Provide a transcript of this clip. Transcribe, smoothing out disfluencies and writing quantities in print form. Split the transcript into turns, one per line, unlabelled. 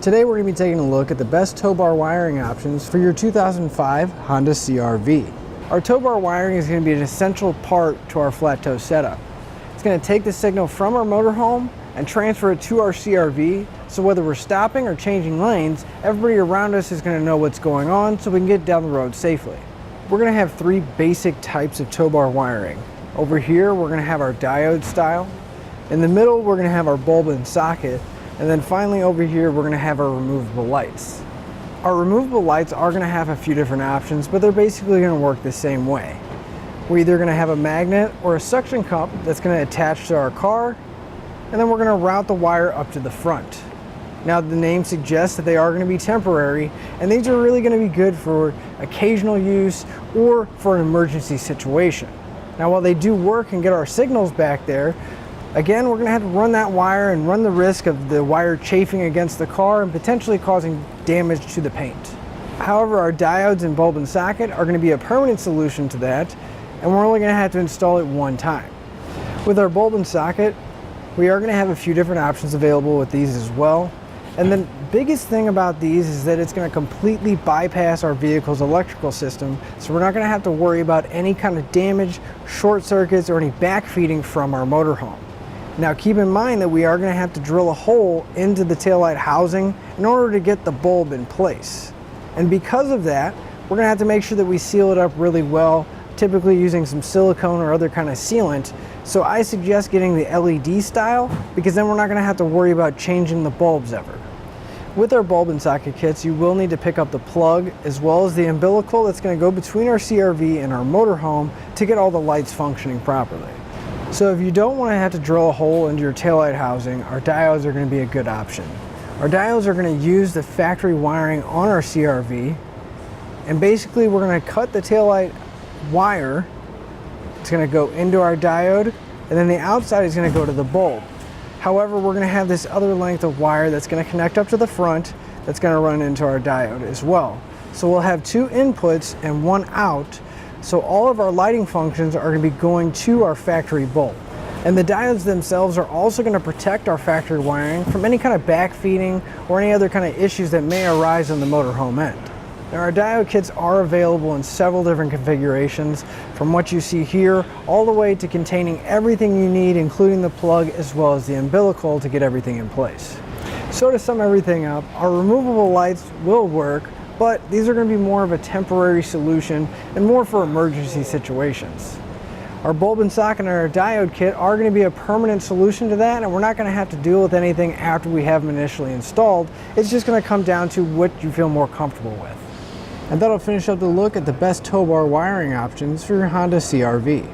Today we're going to be taking a look at the best tow bar wiring options for your 2005 Honda CR-V. Our tow bar wiring is going to be an essential part to our flat tow setup. It's going to take the signal from our motorhome and transfer it to our CR-V, so whether we're stopping or changing lanes, everybody around us is going to know what's going on so we can get down the road safely. We're going to have three basic types of tow bar wiring. Over here we're going to have our diode style. In the middle we're going to have our bulb and socket. And then finally over here we're going to have our removable lights. Our removable lights are going to have a few different options, but they're basically going to work the same way. We're either going to have a magnet or a suction cup that's going to attach to our car, and then we're going to route the wire up to the front. Now the name suggests that they are going to be temporary, and these are really going to be good for occasional use or for an emergency situation. Now while they do work and get our signals back there, again, we're going to have to run that wire and run the risk of the wire chafing against the car and potentially causing damage to the paint. However, our diodes and bulb and socket are going to be a permanent solution to that, and we're only going to have to install it one time. With our bulb and socket, we are going to have a few different options available with these as well. And the biggest thing about these is that it's going to completely bypass our vehicle's electrical system, so we're not going to have to worry about any kind of damage, short circuits, or any backfeeding from our motorhome. Now keep in mind that we are going to have to drill a hole into the taillight housing in order to get the bulb in place. And because of that, we're going to have to make sure that we seal it up really well, typically using some silicone or other kind of sealant. So I suggest getting the LED style, because then we're not going to have to worry about changing the bulbs ever. With our bulb and socket kits, you will need to pick up the plug as well as the umbilical that's going to go between our CR-V and our motorhome to get all the lights functioning properly. So if you don't want to have to drill a hole into your taillight housing, our diodes are going to be a good option. Our diodes are going to use the factory wiring on our CR-V, and basically we're going to cut the taillight wire. It's going to go into our diode, and then the outside is going to go to the bulb. However, we're going to have this other length of wire that's going to connect up to the front that's going to run into our diode as well. So we'll have two inputs and one out. So all of our lighting functions are going to be going to our factory bulb. And the diodes themselves are also going to protect our factory wiring from any kind of backfeeding or any other kind of issues that may arise on the motorhome end. Now our diode kits are available in several different configurations, from what you see here all the way to containing everything you need, including the plug as well as the umbilical to get everything in place. So to sum everything up, our removable lights will work, but these are going to be more of a temporary solution and more for emergency situations. Our bulb and socket and our diode kit are going to be a permanent solution to that, and we're not going to have to deal with anything after we have them initially installed. It's just going to come down to what you feel more comfortable with. And that'll finish up the look at the best tow bar wiring options for your Honda CR-V.